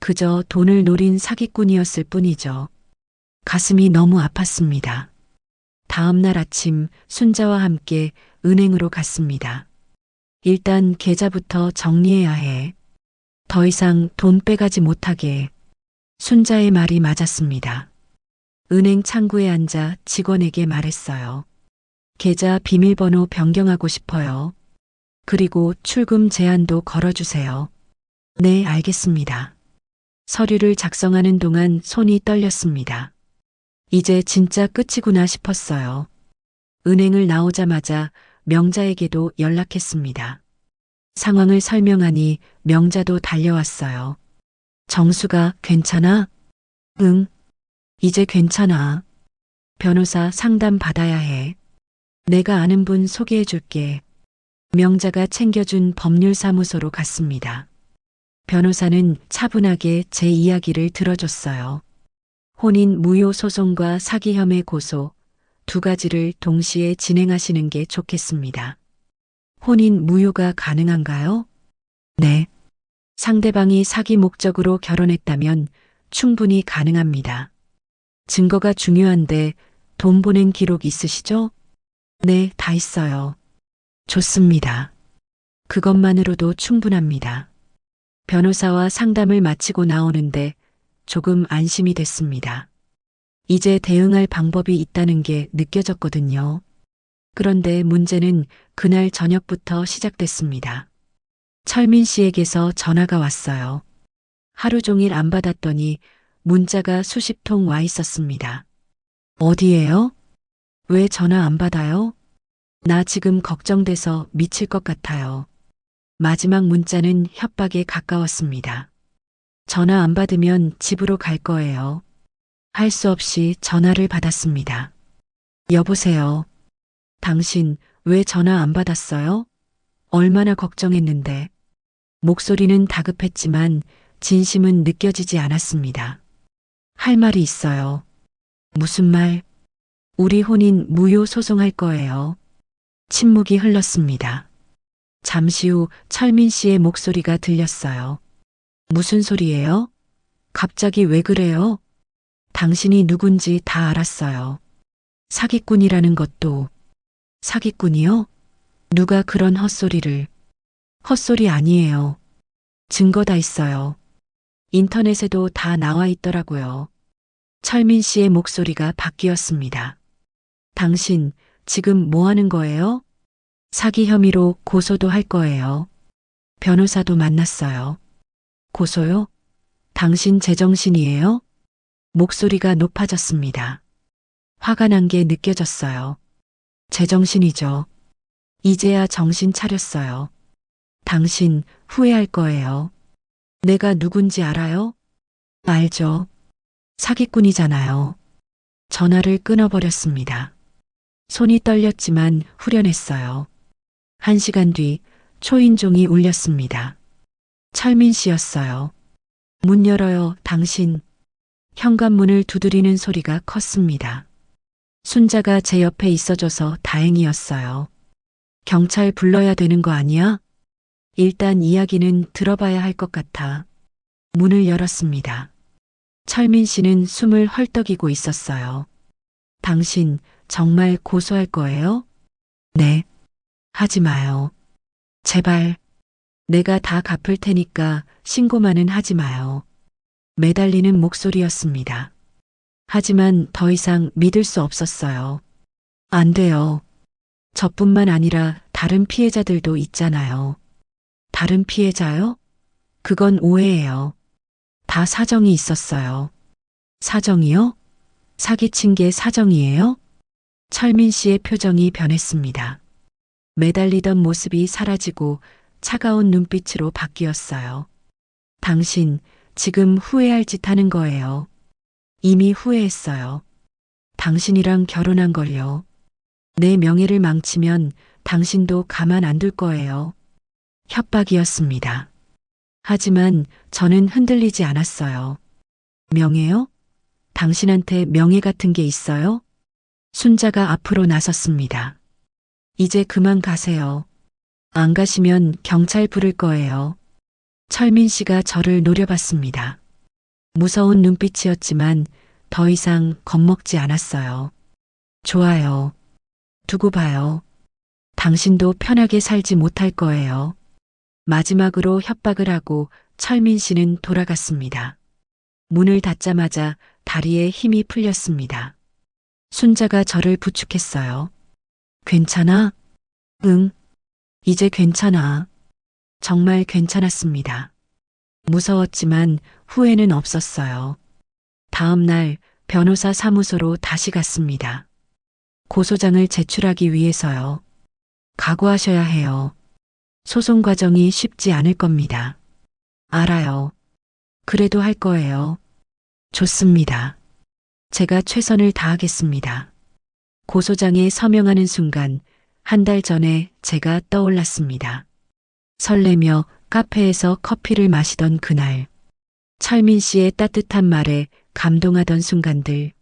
A: 그저 돈을 노린 사기꾼이었을 뿐이죠. 가슴이 너무 아팠습니다. 다음 날 아침 순자와 함께 은행으로 갔습니다. 일단 계좌부터 정리해야 해. 더 이상 돈 빼가지 못하게. 순자의 말이 맞았습니다. 은행 창구에 앉아 직원에게 말했어요. 계좌 비밀번호 변경하고 싶어요. 그리고 출금 제한도 걸어주세요. 네, 알겠습니다. 서류를 작성하는 동안 손이 떨렸습니다. 이제 진짜 끝이구나 싶었어요. 은행을 나오자마자 명자에게도 연락했습니다. 상황을 설명하니 명자도 달려왔어요. 정수가 괜찮아? 응, 이제 괜찮아. 변호사 상담 받아야 해. 내가 아는 분 소개해 줄게. 명자가 챙겨준 법률사무소로 갔습니다. 변호사는 차분하게 제 이야기를 들어줬어요. 혼인 무효 소송과 사기 혐의 고소 두 가지를 동시에 진행하시는 게 좋겠습니다. 혼인 무효가 가능한가요? 네. 상대방이 사기 목적으로 결혼했다면 충분히 가능합니다. 증거가 중요한데 돈 보낸 기록 있으시죠? 네, 다 있어요. 좋습니다. 그것만으로도 충분합니다. 변호사와 상담을 마치고 나오는데 조금 안심이 됐습니다. 이제 대응할 방법이 있다는 게 느껴졌거든요. 그런데 문제는 그날 저녁부터 시작됐습니다. 철민 씨에게서 전화가 왔어요. 하루 종일 안 받았더니 문자가 수십 통 와 있었습니다. 어디에요? 왜 전화 안 받아요? 나 지금 걱정돼서 미칠 것 같아요. 마지막 문자는 협박에 가까웠습니다. 전화 안 받으면 집으로 갈 거예요. 할 수 없이 전화를 받았습니다. 여보세요. 당신 왜 전화 안 받았어요? 얼마나 걱정했는데. 목소리는 다급했지만 진심은 느껴지지 않았습니다. 할 말이 있어요. 무슨 말? 우리 혼인 무효 소송할 거예요. 침묵이 흘렀습니다. 잠시 후 철민 씨의 목소리가 들렸어요. 무슨 소리예요? 갑자기 왜 그래요? 당신이 누군지 다 알았어요. 사기꾼이라는 것도. 사기꾼이요? 누가 그런 헛소리를. 헛소리 아니에요. 증거 다 있어요. 인터넷에도 다 나와 있더라고요. 철민 씨의 목소리가 바뀌었습니다. 당신 지금 뭐 하는 거예요? 사기 혐의로 고소도 할 거예요. 변호사도 만났어요. 고소요? 당신 제정신이에요? 목소리가 높아졌습니다. 화가 난 게 느껴졌어요. 제정신이죠. 이제야 정신 차렸어요. 당신 후회할 거예요. 내가 누군지 알아요? 알죠. 사기꾼이잖아요. 전화를 끊어버렸습니다. 손이 떨렸지만 후련했어요. 1시간 뒤 초인종이 울렸습니다. 철민 씨였어요. 문 열어요, 당신. 현관문을 두드리는 소리가 컸습니다. 순자가 제 옆에 있어줘서 다행이었어요. 경찰 불러야 되는 거 아니야? 일단 이야기는 들어봐야 할 것 같아. 문을 열었습니다. 철민 씨는 숨을 헐떡이고 있었어요. 당신 정말 고소할 거예요? 네. 하지 마요. 제발. 내가 다 갚을 테니까 신고만은 하지 마요. 매달리는 목소리였습니다. 하지만 더 이상 믿을 수 없었어요. 안 돼요. 저뿐만 아니라 다른 피해자들도 있잖아요. 다른 피해자요? 그건 오해예요. 다 사정이 있었어요. 사정이요? 사기친 게 사정이에요? 철민 씨의 표정이 변했습니다. 매달리던 모습이 사라지고 차가운 눈빛으로 바뀌었어요. 당신 지금 후회할 짓 하는 거예요. 이미 후회했어요. 당신이랑 결혼한 걸요. 내 명예를 망치면 당신도 가만 안 둘 거예요. 협박이었습니다. 하지만 저는 흔들리지 않았어요. 명예요? 당신한테 명예 같은 게 있어요? 순자가 앞으로 나섰습니다. 이제 그만 가세요. 안 가시면 경찰 부를 거예요. 철민 씨가 저를 노려봤습니다. 무서운 눈빛이었지만 더 이상 겁먹지 않았어요. 좋아요. 두고 봐요. 당신도 편하게 살지 못할 거예요. 마지막으로 협박을 하고 철민 씨는 돌아갔습니다. 문을 닫자마자 다리에 힘이 풀렸습니다. 순자가 저를 부축했어요. 괜찮아? 응. 이제 괜찮아. 정말 괜찮았습니다. 무서웠지만 후회는 없었어요. 다음 날 변호사 사무소로 다시 갔습니다. 고소장을 제출하기 위해서요. 각오하셔야 해요. 소송 과정이 쉽지 않을 겁니다. 알아요. 그래도 할 거예요. 좋습니다. 제가 최선을 다하겠습니다. 고소장에 서명하는 순간 한 달 전에 제가 떠올랐습니다. 설레며 카페에서 커피를 마시던 그날. 철민 씨의 따뜻한 말에 감동하던 순간들.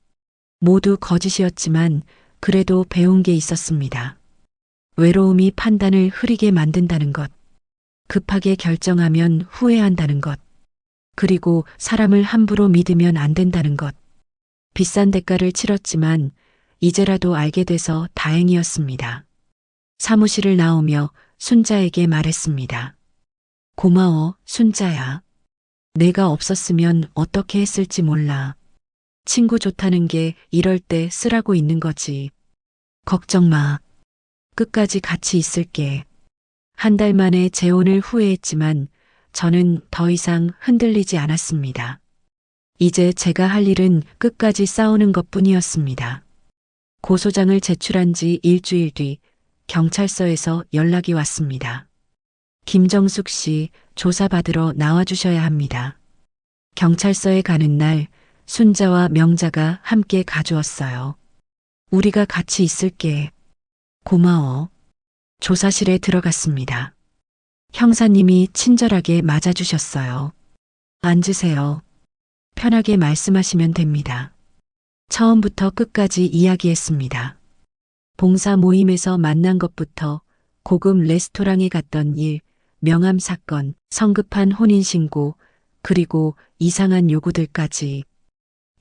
A: 모두 거짓이었지만 그래도 배운 게 있었습니다. 외로움이 판단을 흐리게 만든다는 것. 급하게 결정하면 후회한다는 것. 그리고 사람을 함부로 믿으면 안 된다는 것. 비싼 대가를 치렀지만 이제라도 알게 돼서 다행이었습니다. 사무실을 나오며 순자에게 말했습니다. 고마워, 순자야. 내가 없었으면 어떻게 했을지 몰라. 친구 좋다는 게 이럴 때 쓰라고 있는 거지. 걱정 마. 끝까지 같이 있을게. 한 달 만에 재혼을 후회했지만 저는 더 이상 흔들리지 않았습니다. 이제 제가 할 일은 끝까지 싸우는 것뿐이었습니다. 고소장을 제출한 지 일주일 뒤 경찰서에서 연락이 왔습니다. 김정숙 씨 조사받으러 나와주셔야 합니다. 경찰서에 가는 날 순자와 명자가 함께 가주었어요. 우리가 같이 있을게. 고마워. 조사실에 들어갔습니다. 형사님이 친절하게 맞아주셨어요. 앉으세요. 편하게 말씀하시면 됩니다. 처음부터 끝까지 이야기했습니다. 봉사 모임에서 만난 것부터 고급 레스토랑에 갔던 일, 명함 사건, 성급한 혼인신고, 그리고 이상한 요구들까지.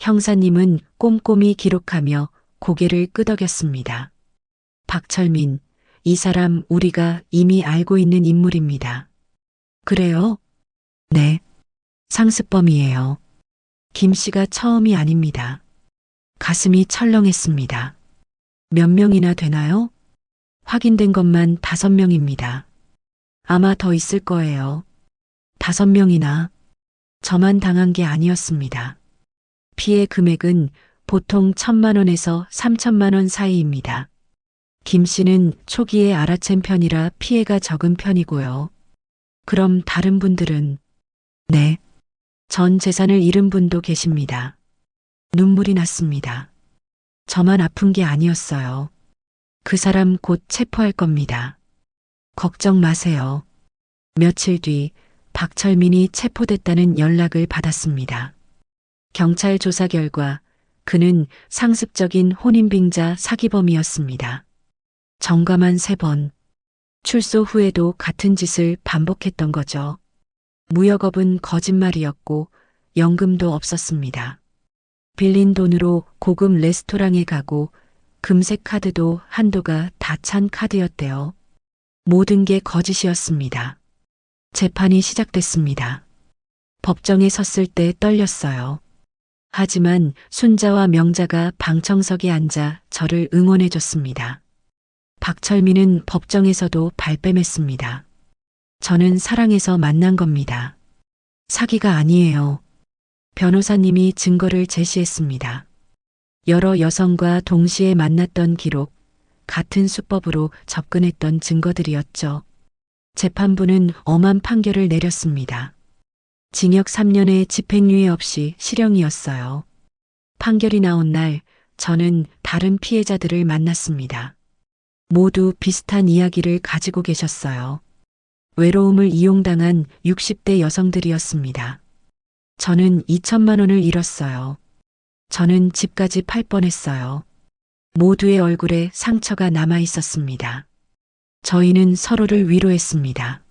A: 형사님은 꼼꼼히 기록하며 고개를 끄덕였습니다. 박철민, 이 사람 우리가 이미 알고 있는 인물입니다. 그래요? 네. 상습범이에요. 김 씨가 처음이 아닙니다. 가슴이 철렁했습니다. 몇 명이나 되나요? 확인된 것만 5명입니다. 아마 더 있을 거예요. 5명이나. 저만 당한 게 아니었습니다. 피해 금액은 보통 1,000만 원에서 3,000만 원 사이입니다. 김 씨는 초기에 알아챈 편이라 피해가 적은 편이고요. 그럼 다른 분들은? 네. 전 재산을 잃은 분도 계십니다. 눈물이 났습니다. 저만 아픈 게 아니었어요. 그 사람 곧 체포할 겁니다. 걱정 마세요. 며칠 뒤 박철민이 체포됐다는 연락을 받았습니다. 경찰 조사 결과 그는 상습적인 혼인빙자 사기범이었습니다. 정감한 3번. 출소 후에도 같은 짓을 반복했던 거죠. 무역업은 거짓말이었고 연금도 없었습니다. 빌린 돈으로 고급 레스토랑에 가고 금색 카드도 한도가 다 찬 카드였대요. 모든 게 거짓이었습니다. 재판이 시작됐습니다. 법정에 섰을 때 떨렸어요. 하지만 순자와 명자가 방청석에 앉아 저를 응원해 줬습니다. 박철민은 법정에서도 발뺌했습니다. 저는 사랑해서 만난 겁니다. 사기가 아니에요. 변호사님이 증거를 제시했습니다. 여러 여성과 동시에 만났던 기록, 같은 수법으로 접근했던 증거들이었죠. 재판부는 엄한 판결을 내렸습니다. 징역 3년에 집행유예 없이 실형이었어요. 판결이 나온 날 저는 다른 피해자들을 만났습니다. 모두 비슷한 이야기를 가지고 계셨어요. 외로움을 이용당한 60대 여성들이었습니다. 저는 2천만 원을 잃었어요. 저는 집까지 팔 뻔했어요. 모두의 얼굴에 상처가 남아 있었습니다. 저희는 서로를 위로했습니다.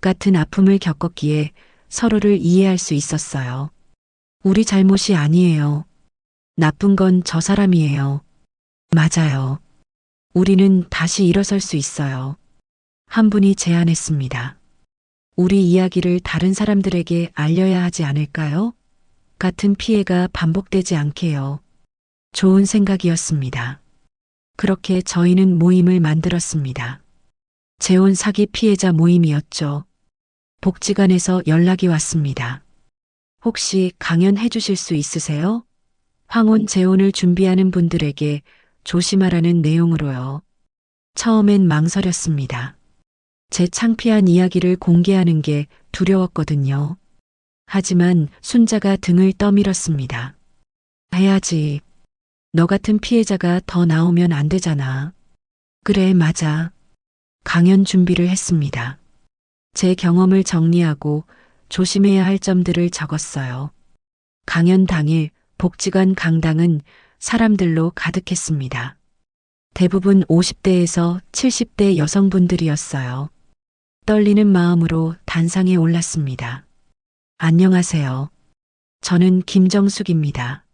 A: 같은 아픔을 겪었기에 서로를 이해할 수 있었어요. 우리 잘못이 아니에요. 나쁜 건 저 사람이에요. 맞아요. 우리는 다시 일어설 수 있어요. 한 분이 제안했습니다. 우리 이야기를 다른 사람들에게 알려야 하지 않을까요? 같은 피해가 반복되지 않게요. 좋은 생각이었습니다. 그렇게 저희는 모임을 만들었습니다. 재혼 사기 피해자 모임이었죠. 복지관에서 연락이 왔습니다. 혹시 강연해 주실 수 있으세요? 황혼 재혼을 준비하는 분들에게 조심하라는 내용으로요. 처음엔 망설였습니다. 제 창피한 이야기를 공개하는 게 두려웠거든요. 하지만 순자가 등을 떠밀었습니다. 해야지. 너 같은 피해자가 더 나오면 안 되잖아. 그래, 맞아. 강연 준비를 했습니다. 제 경험을 정리하고 조심해야 할 점들을 적었어요. 강연 당일 복지관 강당은 사람들로 가득했습니다. 대부분 50대에서 70대 여성분들이었어요. 떨리는 마음으로 단상에 올랐습니다. 안녕하세요. 저는 김정숙입니다.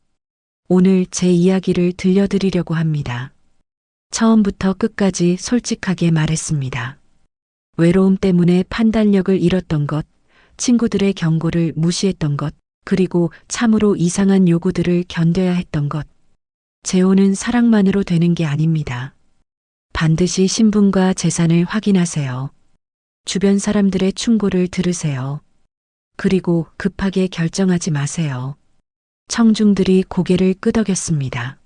A: 오늘 제 이야기를 들려드리려고 합니다. 처음부터 끝까지 솔직하게 말했습니다. 외로움 때문에 판단력을 잃었던 것, 친구들의 경고를 무시했던 것, 그리고 참으로 이상한 요구들을 견뎌야 했던 것. 재혼은 사랑만으로 되는 게 아닙니다. 반드시 신분과 재산을 확인하세요. 주변 사람들의 충고를 들으세요. 그리고 급하게 결정하지 마세요. 청중들이 고개를 끄덕였습니다.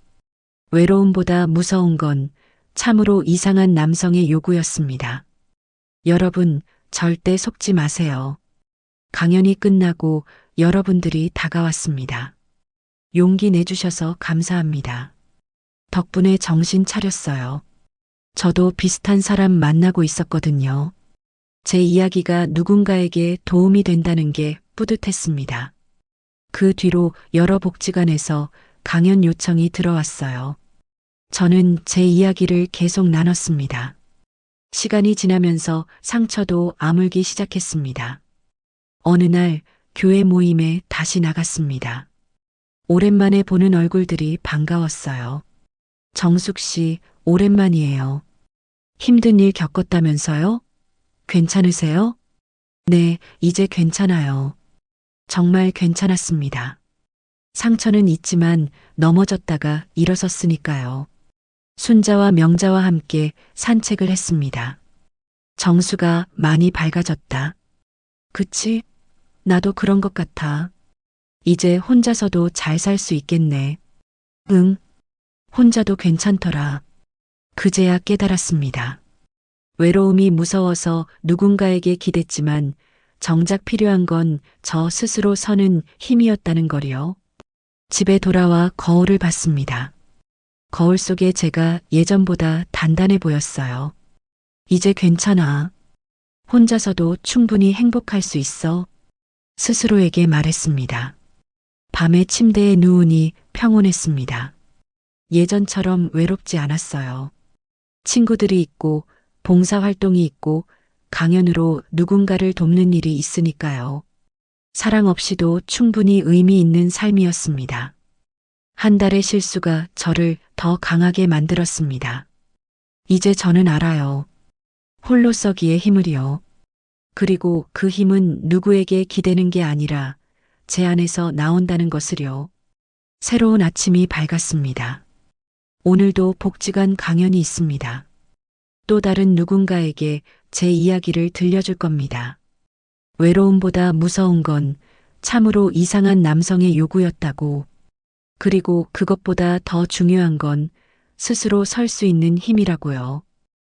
A: 외로움보다 무서운 건 참으로 이상한 남성의 요구였습니다. 여러분, 절대 속지 마세요. 강연이 끝나고 여러분들이 다가왔습니다. 용기 내주셔서 감사합니다. 덕분에 정신 차렸어요. 저도 비슷한 사람 만나고 있었거든요. 제 이야기가 누군가에게 도움이 된다는 게 뿌듯했습니다. 그 뒤로 여러 복지관에서 강연 요청이 들어왔어요. 저는 제 이야기를 계속 나눴습니다. 시간이 지나면서 상처도 아물기 시작했습니다. 어느 날 교회 모임에 다시 나갔습니다. 오랜만에 보는 얼굴들이 반가웠어요. 정숙 씨, 오랜만이에요. 힘든 일 겪었다면서요? 괜찮으세요? 네, 이제 괜찮아요. 정말 괜찮았습니다. 상처는 있지만 넘어졌다가 일어섰으니까요. 순자와 명자와 함께 산책을 했습니다. 정수가 많이 밝아졌다. 그치? 나도 그런 것 같아. 이제 혼자서도 잘 살 수 있겠네. 응, 혼자도 괜찮더라. 그제야 깨달았습니다. 외로움이 무서워서 누군가에게 기댔지만 정작 필요한 건 저 스스로 서는 힘이었다는 거리요. 집에 돌아와 거울을 봤습니다. 거울 속에 제가 예전보다 단단해 보였어요. 이제 괜찮아. 혼자서도 충분히 행복할 수 있어. 스스로에게 말했습니다. 밤에 침대에 누우니 평온했습니다. 예전처럼 외롭지 않았어요. 친구들이 있고 봉사활동이 있고 강연으로 누군가를 돕는 일이 있으니까요. 사랑 없이도 충분히 의미 있는 삶이었습니다. 한 달의 실수가 저를 더 강하게 만들었습니다. 이제 저는 알아요. 홀로 서기의 힘을요. 그리고 그 힘은 누구에게 기대는 게 아니라 제 안에서 나온다는 것을요. 새로운 아침이 밝았습니다. 오늘도 복지관 강연이 있습니다. 또 다른 누군가에게 제 이야기를 들려줄 겁니다. 외로움보다 무서운 건 참으로 이상한 남성의 요구였다고. 그리고 그것보다 더 중요한 건 스스로 설 수 있는 힘이라고요.